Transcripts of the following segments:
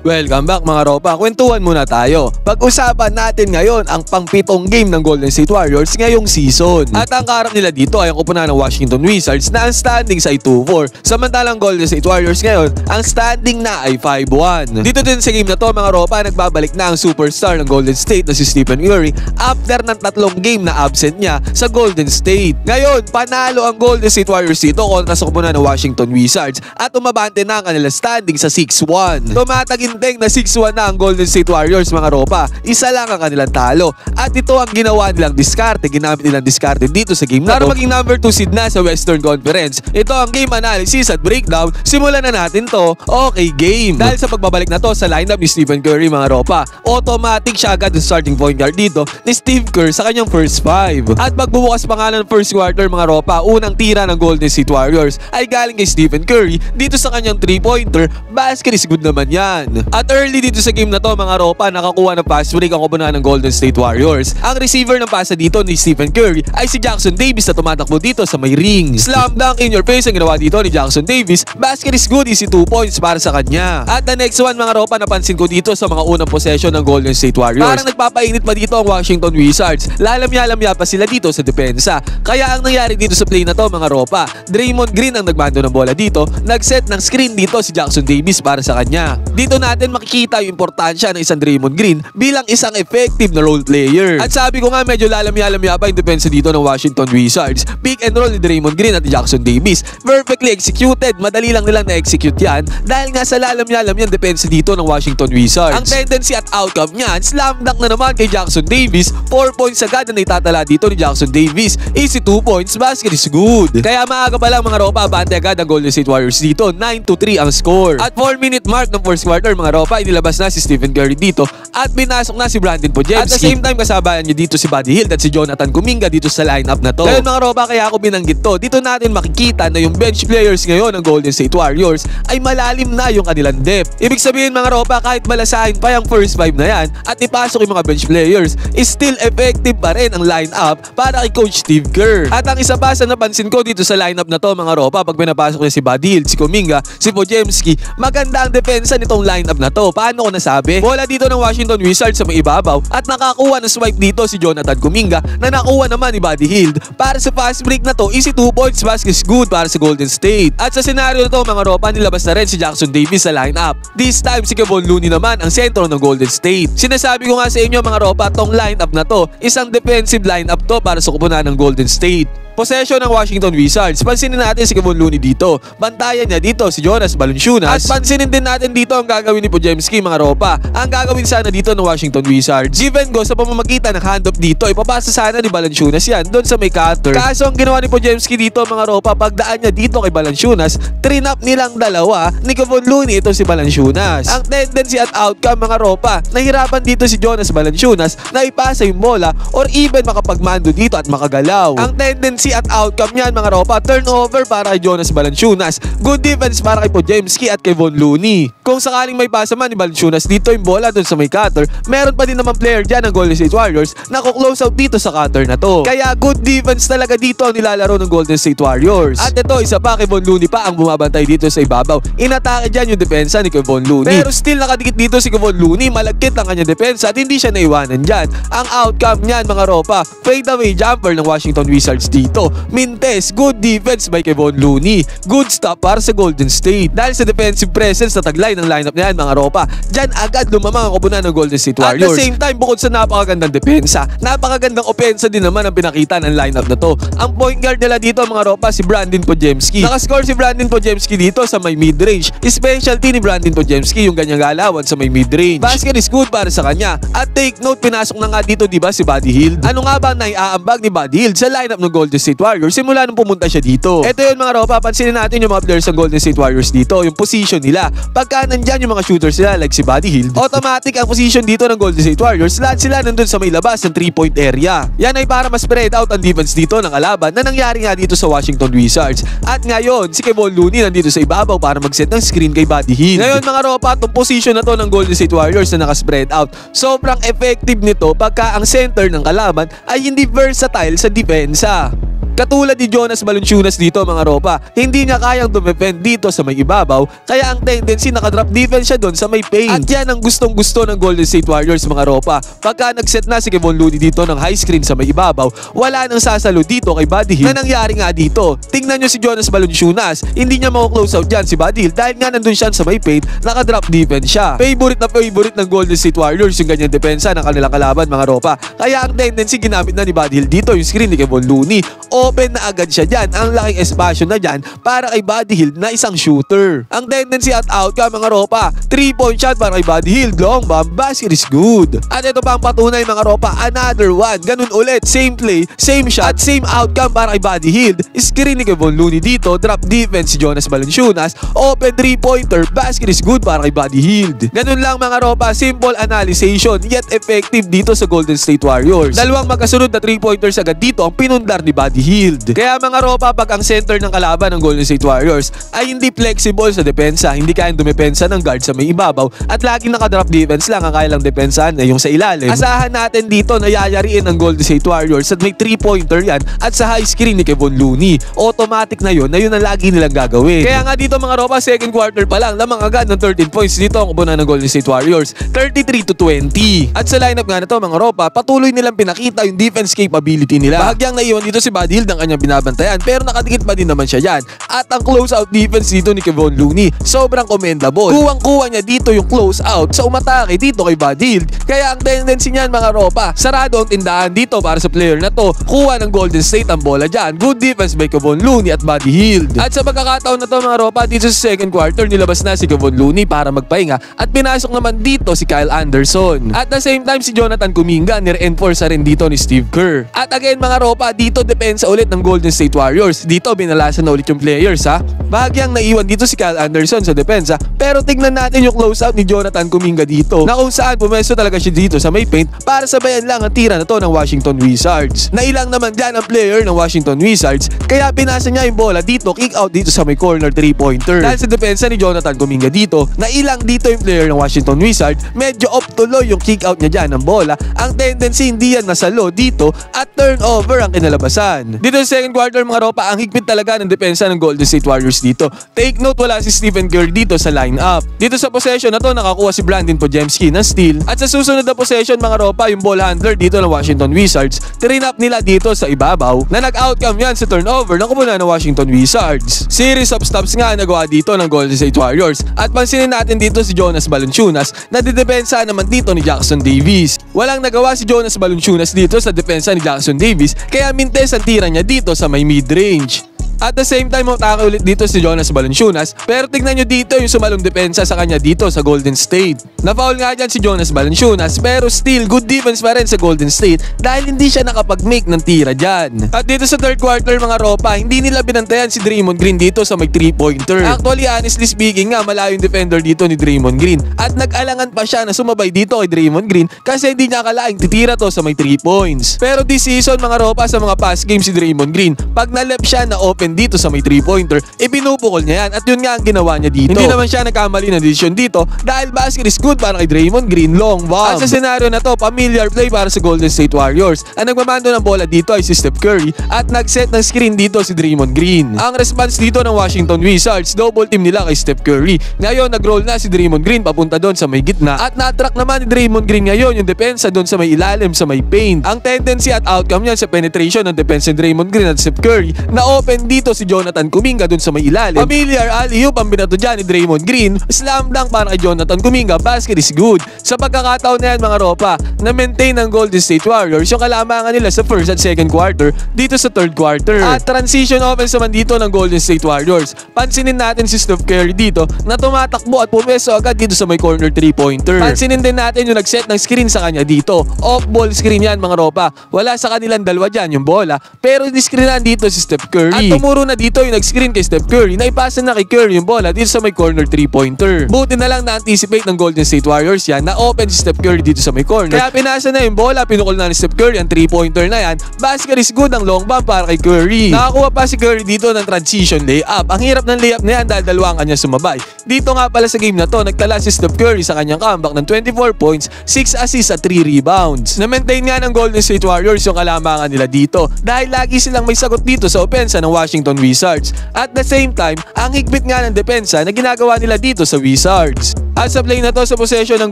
Welcome back mga ropa, kwentuhan muna tayo. Pag-usapan natin ngayon ang pang-pitong game ng Golden State Warriors ngayong season. At ang kaharap nila dito ay ang kupunan ng Washington Wizards na ang standings ay 2-4. Samantalang Golden State Warriors ngayon, ang standing na ay 5-1. Dito din sa game na to mga ropa, nagbabalik na ang superstar ng Golden State na si Stephen Curry after ng 3 game na absent niya sa Golden State. Ngayon, panalo ang Golden State Warriors dito kontra sa kupunan ng Washington Wizards at umabante na ang kanilang standing sa 6-1. Tumataginteng na 6-1 na ang Golden State Warriors mga ropa. Isa lang ang kanilang talo. At ito ang ginawa nilang diskarte, ginamit nilang diskarte dito sa game na to. Para maging number 2 seed na sa Western Conference. Ito ang game analysis at breakdown. Simulan na natin to. Okay game. Dahil sa pagbabalik na to sa lineup ni Stephen Curry mga ropa, automatic siya agad ang starting point guard dito ni Steve Kerr sa kanyang first 5. At magbubukas pa nga ng first quarter mga ropa, unang tira ng Golden State Warriors ay galing kay Stephen Curry dito sa kanyang 3-pointer. Basket is good naman yan. At early dito sa game na to mga ropa, nakakuha ng pass break ang kupunan ng Golden State Warriors. Ang receiver ng pasa dito ni Stephen Curry ay si Jackson Davis na tumatakbo dito sa may ring. Slam dunk in your face ang ginawa dito ni Jackson Davis. Basket is good, easy 2 points para sa kanya. At the next one mga ropa, napansin ko dito sa mga unang possession ng Golden State Warriors, parang nagpapainit pa dito ang Washington Wizards. Lalamya-lamya pa sila dito sa depensa. Kaya ang nangyari dito sa play na to mga ropa, Draymond Green ang nagmando ng bola dito, nagset ng screen dito si Jackson Davis para sa kanya. Dito natin makikita yung importansya ng isang Draymond Green bilang isang effective na role player. At sabi ko nga medyo lalamya-lamya pa yung depensa dito ng Washington Wizards. Pick and roll ni Draymond Green at Jackson Davis. Perfectly executed. Madali lang nilang na-execute yan dahil nga sa lalamya-lamya yung depensa dito ng Washington Wizards. Ang tendency at outcome niyan, slam dunk na naman kay Jackson Davis. 4 points agad na itatala dito ni Jackson Davis. Easy 2 points, basket is good. Kaya maaga pa lang mga ropa, bante agad ang Golden State Warriors dito. 9-3 ang score. At 4-minute mark ng first quarter mga ropa, inilabas na si Stephen Curry dito at pinasok na si Brandon Podziemski. At the same time kasabayan niya dito si Buddy Hield at si Jonathan Kuminga dito sa lineup na to. Ngayon mga ropa, kaya ako binanggit to. Dito natin makikita na yung bench players ngayon ng Golden State Warriors ay malalim na yung kanilang depth. Ibig sabihin mga ropa, kahit balasahin pa yung first 5 na yan at ipasok yung mga bench players, is still effective pa rin ang lineup para kay Coach Steve Kerr. At ang isa pa sa napansin ko dito sa lineup na to mga ropa, pag pinapasok niya si Buddy Hield, si Kuminga, si Podziemski, maganda ang depensa nitong lineup na to. Paano ko nasabi? Bola dito ng Washington Wizards sa may ibabaw at nakakuha ng swipe dito si Jonathan Kuminga na nakuha naman ni Buddy Hield. Para sa fast break na to, easy 2 points, basket is good para sa Golden State. At sa senaryo na to mga ropa, nilabas na rin si Jackson Davis sa lineup. This time si Kevon Looney naman ang sentro ng Golden State. Sinasabi ko nga sa inyo mga ropa, tong lineup na to, isang defensive lineup to para sa kupunan ng Golden State. Possession ng Washington Wizards. Pansinin natin si Kevon Looney dito. Bantayan niya dito si Jonas Valanciunas. At pansinin din natin dito ang gagawin ni Podziemski mga ropa. Ang gagawin sana dito ng Washington Wizards, given go sa pamamagitan ng handoff dito, ipapasa sana ni Valanciunas yan doon sa may cutter. Kaso ang ginawa ni Podziemski dito mga ropa, pagdaan niya dito kay Valanciunas, trinap nilang dalawa ni Kevon Looney ito si Valanciunas. Ang tendency at outcome mga ropa, nahirapan dito si Jonas Valanciunas na ipasa yung bola or even makapagmando dito at makagalaw. Ang tendency at outcome niyan mga ropa, turnover para kay Jonas Valanciunas, good defense para kay Podziemski at kay Kevon Looney. Kung sakaling may pasa man ni Valanciunas dito yung bola doon sa may cutter, meron pa din naman player dyan ng Golden State Warriors na close out dito sa cutter na to. Kaya good defense talaga dito ang nilalaro ng Golden State Warriors. At ito, isa pa, Kevon Looney pa ang bumabantay dito sa ibabaw. Inatake dyan yung depensa ni Kevon Looney. Pero still nakadikit dito si Kevon Looney, malagkit ang kanyang depensa at hindi siya naiwanan dyan. Ang outcome niyan mga ropa, fade away jumper ng Washington Wizards dito. Mintes, good defense by Kevon Looney. Good stop para sa Golden State. Dahil sa defensive presence na taglay ng lineup na yan mga ropa, dyan agad lumamang ang kupunan ng Golden State Warriors. At the same time, bukod sa napakagandang depensa, napakagandang opensa din naman ang pinakita ng lineup na to. Ang point guard nila dito mga ropa, si Brandon Podziemski. Nakascore si Brandon Podziemski dito sa may mid-range. Specialty ni Brandon Podziemski yung ganyang galawan sa may mid-range. Basket is good para sa kanya. At take note, pinasok na nga dito diba si Buddy Hield. Ano nga ba ang naiaambag ni Buddy Hield sa lineup ng Golden State Warriors simula nung pumunta siya dito? Ito yun mga ropa, pansinin natin yung mga players ng Golden State Warriors dito, yung position nila. Pagka nandyan yung mga shooters nila like si Buddy Hield, automatic ang position dito ng Golden State Warriors, lahat sila nandun sa may labas ng 3-point area. Yan ay para mas spread out ang defense dito ng kalaban na nangyari nga dito sa Washington Wizards. At ngayon, si Kevon Looney nandito sa ibabaw para mag-set ng screen kay Buddy Hield. Ngayon mga ropa, itong position na to ng Golden State Warriors na naka-spread out, sobrang effective nito pagka ang center ng kalaban ay hindi versatile sa depensa. Katulad ni Jonas Valanciunas dito mga ropa, hindi niya kayang dumepend dito sa may ibabaw, kaya ang tendency nakadrop defense siya doon sa may paint. At yan ang gustong-gusto ng Golden State Warriors mga ropa. Pagka nagset na si Kevon Looney dito ng high screen sa may ibabaw, wala nang sasalo dito kay Buddy Hield na nangyari nga dito. Tingnan nyo si Jonas Valanciunas, hindi niya mako-close out dyan si Buddy Hield dahil nga nandun siya sa may paint, nakadrop defense siya. Favorite na favorite ng Golden State Warriors yung ganyan depensa ng kanilang kalaban mga ropa. Kaya ang tendency ginamit na ni Buddy Hield dito yung screen ni Kevon Looney. Open na agad siya dyan, ang laking espasyo na dyan para kay Buddy Hield na isang shooter. Ang tendency at outcome mga ropa, 3-point shot para kay Buddy Hield, long bomb, basket is good. At ito pa ang patunay mga ropa, another one, ganun ulit, same play, same shot, same outcome para kay Buddy Hield. Screen ni Kevon Looney dito, drop defense si Jonas Valanciunas, open 3-pointer, basket is good para kay Buddy Hield. Ganun lang mga ropa, simple analyzation yet effective dito sa Golden State Warriors. Dalawang magkasunod na 3-pointers agad dito ang pinundar ni Buddy Hield. Kaya mga ropa, pag ang center ng kalaban ng Golden State Warriors ay hindi flexible sa depensa, hindi kayang dumepensa ng guard sa may ibabaw at laging nakadrop defense lang, ang kaya lang depensahan ay yung sa ilalim. Asahan natin dito na yayariin ng Golden State Warriors at may 3-pointer yan at sa high screen ni Kevon Looney. Automatic na yun ang lagi nilang gagawin. Kaya nga dito mga ropa, second quarter pa lang lamang agad ng 13 points dito ang kupunan ng Golden State Warriors, 33-20. At sa lineup nga na to mga ropa, patuloy nilang pinakita yung defense capability nila. Bahagyang naiwan dito si Buddy Hield ng kanyang binabantayan pero nakadikit pa din naman siya yan. At ang close-out defense dito ni Kevon Looney, sobrang commendable. Kuwang-kuwa niya dito yung close-out sa umatake dito kay Buddy Hield. Kaya ang tendency niyan mga ropa, sarado ang tindahan dito para sa player na to. Kuha ng Golden State ang bola dyan. Good defense by Kevon Looney at Buddy Hield. At sa pagkakataon na to mga ropa, dito sa second quarter, nilabas na si Kevon Looney para magpahinga at pinasok naman dito si Kyle Anderson. At the same time, si Jonathan Kuminga nire-enforce rin dito ni Steve Kerr. At again mga ropa, dito depensa ulit ng Golden State Warriors. Dito binalasan na ulit yung players ha. Bahagyang naiwan dito si Kyle Anderson sa depensa, pero tignan natin yung close-out ni Jonathan Kuminga dito na kung saan pumesto talaga siya dito sa may paint para sabayan lang ang tira na to ng Washington Wizards. Nailang naman dyan ang player ng Washington Wizards, kaya pinasa niya yung bola dito, kick out dito sa may corner 3-pointer. Dahil sa depensa ni Jonathan Kuminga dito, nailang dito yung player ng Washington Wizards, medyo off tuloy yung kick out niya dyan ng bola. Ang tendency hindi yan nasalo dito at turnover ang kinalabasan. Dito sa second quarter mga ropa, ang higpit talaga ng depensa ng Golden State Warriors dito. Take note, wala si Stephen Curry dito sa lineup. Dito sa possession na to, nakakuha si Brandon Podziemski ng steal. At sa susunod na possession mga ropa, yung ball handler dito ng Washington Wizards, trinap nila dito sa ibabaw na nag-outcome yan sa turnover ng kupunan ng Washington Wizards. Series of stops nga nagawa dito ng Golden State Warriors. At pansinin natin dito si Jonas Valanciunas na didepensa naman dito ni Jackson Davis. Walang nagawa si Jonas Valanciunas dito sa depensa ni Jackson Davis, kaya mintes ang tira niya dito sa may mid-range. At the same time, matake ulit dito si Jonas Valanciunas, pero tignan nyo dito yung sumalong depensa sa kanya dito sa Golden State. Na-foul nga dyan si Jonas Valanciunas, pero still good defense pa rin sa Golden State dahil hindi siya nakapag-make ng tira dyan. At dito sa third quarter mga ropa, hindi nila binantayan si Draymond Green dito sa may 3-pointer. Actually, honestly speaking nga, malayo yung defender dito ni Draymond Green. At nag-alangan pa siya na sumabay dito kay Draymond Green kasi hindi niya akalaing titira to sa may 3 points. Pero this season mga ropa, sa mga past games si Draymond Green, pag nalep siya na open dito sa may 3-pointer, ipinupukol niya yan at yun nga ang ginawa niya dito. Hindi naman siya nagkamali na decision dito dahil basket is good para kay Draymond Green, long bomb. At sa senaryo na to, familiar play para sa Golden State Warriors. Ang nagmamando ng bola dito ay si Steph Curry at nag-set ng screen dito si Draymond Green. Ang response dito ng Washington Wizards, double team nila kay Steph Curry. Ngayon nag-roll na si Draymond Green papunta doon sa may gitna at na-track naman ni Draymond Green ngayon yung depensa doon sa may ilalim sa may paint. Ang tendency at outcome niyan sa penetration ng defense ni Draymond Green at Steph Curry na open dito si Jonathan Kuminga dun sa may ilalim. Familiar alley-oop ang binato dyan ni Draymond Green. Slam dunk para kay Jonathan Kuminga. Basket is good. Sa pagkakataon na yan mga ropa, na-maintain ng Golden State Warriors yung kalamangan nila sa first at second quarter dito sa third quarter. At transition offense naman dito ng Golden State Warriors. Pansinin natin si Steph Curry dito na tumatakbo at pumeso agad dito sa may corner 3-pointer. Pansinin din natin yung nag-set ng screen sa kanya dito. Off-ball screen yan mga ropa. Wala sa kanilang dalawa dyan yung bola. Pero discreenan dito si Steph Curry. At tumuro na dito yung nag-screen kay Steph Curry na ipasa na kay Curry yung bola dito sa may corner 3-pointer. Buti na lang na-anticipate ng Golden State Warriors yan na open si Steph Curry dito sa may corner. Kaya pinasa na yung bola, pinukol na ni Steph Curry ang 3-pointer na yan. Basket is good ang long bomb para kay Curry. Nakakuha pa si Curry dito ng transition layup. Ang hirap ng layup na yan dahil dalawang kanya sumabay. Dito nga pala sa game na to, nagtala si Steph Curry sa kanyang comeback ng 24 points, 6 assists at 3 rebounds. Na-maintain nga ng Golden State Warriors yung kalamangan nila dito dahil lagi silang may sagot dito sa opensa ng Washington Wizards. At the same time, ang higpit nga ng depensa na ginagawa nila dito sa Wizards. At sa play na to sa possession ng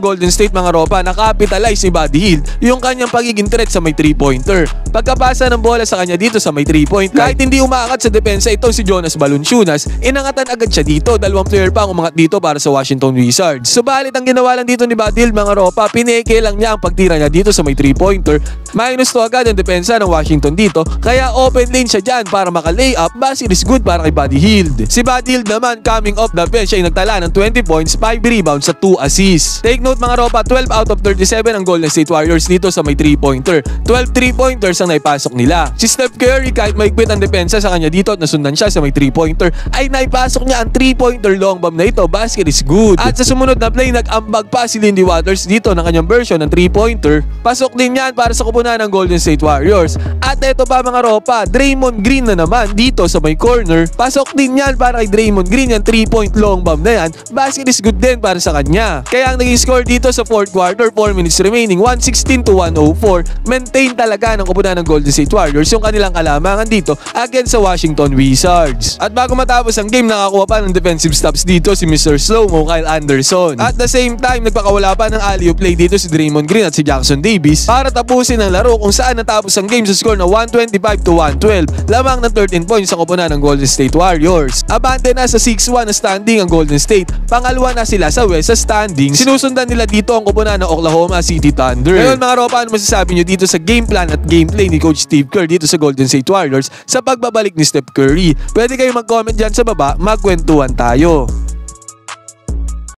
Golden State mga ropa, nakapitalize ni Buddy Hield yung kanyang pagiging threat sa may 3-pointer. Pagkapasa ng bola sa kanya dito sa may 3-point line, kahit hindi umaangat sa depensa itong si Jonas Valanciunas, inangatan agad siya dito. Dalawang player pa ang umangat dito para sa Washington Wizards. Subalit ang ginawa lang dito ni Buddy Hield mga ropa, pineke lang niya ang pagtira niya dito sa may 3-pointer. Minus to agad ang depensa ng Washington dito, kaya open lane siya dyan para maka-layup. Basket is good para kay Buddy Hield. Si Buddy Hield naman coming off the bench ay nagtala ng 20 points, 5 rebounds sa 2 assists. Take note mga ropa, 12 out of 37 ang Golden State Warriors dito sa may 3-pointer. 12 3-pointers ang naipasok nila. Si Steph Curry kahit maigpit ang depensa sa kanya dito at nasundan siya sa may 3-pointer ay naipasok niya ang 3-pointer long bomb na ito. Basket is good. At sa sumunod na play, nag-ambag pa si Lindy Waters dito ng kanyang version ng 3-pointer. Pasok din yan para sa kupunan ng Golden State Warriors. At ito pa mga ropa, Draymond Green na naman dito sa may corner. Pasok din yan para kay Draymond Green, yung 3-point long bomb na yan. Basket is good din para sa kanya. Kaya ang naging score dito sa 4th quarter, 4 minutes remaining, 116-104. Maintain talaga ng kupunan ng Golden State Warriors yung kanilang kalamangan dito against sa Washington Wizards. At bago matapos ang game, nakakuha pa ng defensive stops dito si Mr. Slow-Mo, Kyle Anderson. At the same time, nagpakawala pa ng alley-oop play dito si Draymond Green at si Jackson Davis para tapusin ang laro kung saan natapos ang game sa score na 125-112. Lamang ng 13 points sa kupunan ng Golden State Warriors. Abante na sa 6-1 na standing ang Golden State. Pangalawa na sila sa West sa standings. Sinusundan nila dito ang kupunan ng Oklahoma City Thunder. Ngayon mga ropa, ano masasabi nyo dito sa game plan at gameplay ni Coach Steve Kerr dito sa Golden State Warriors sa pagbabalik ni Steph Curry? Pwede kayo mag-comment dyan sa baba, magkwentuhan tayo.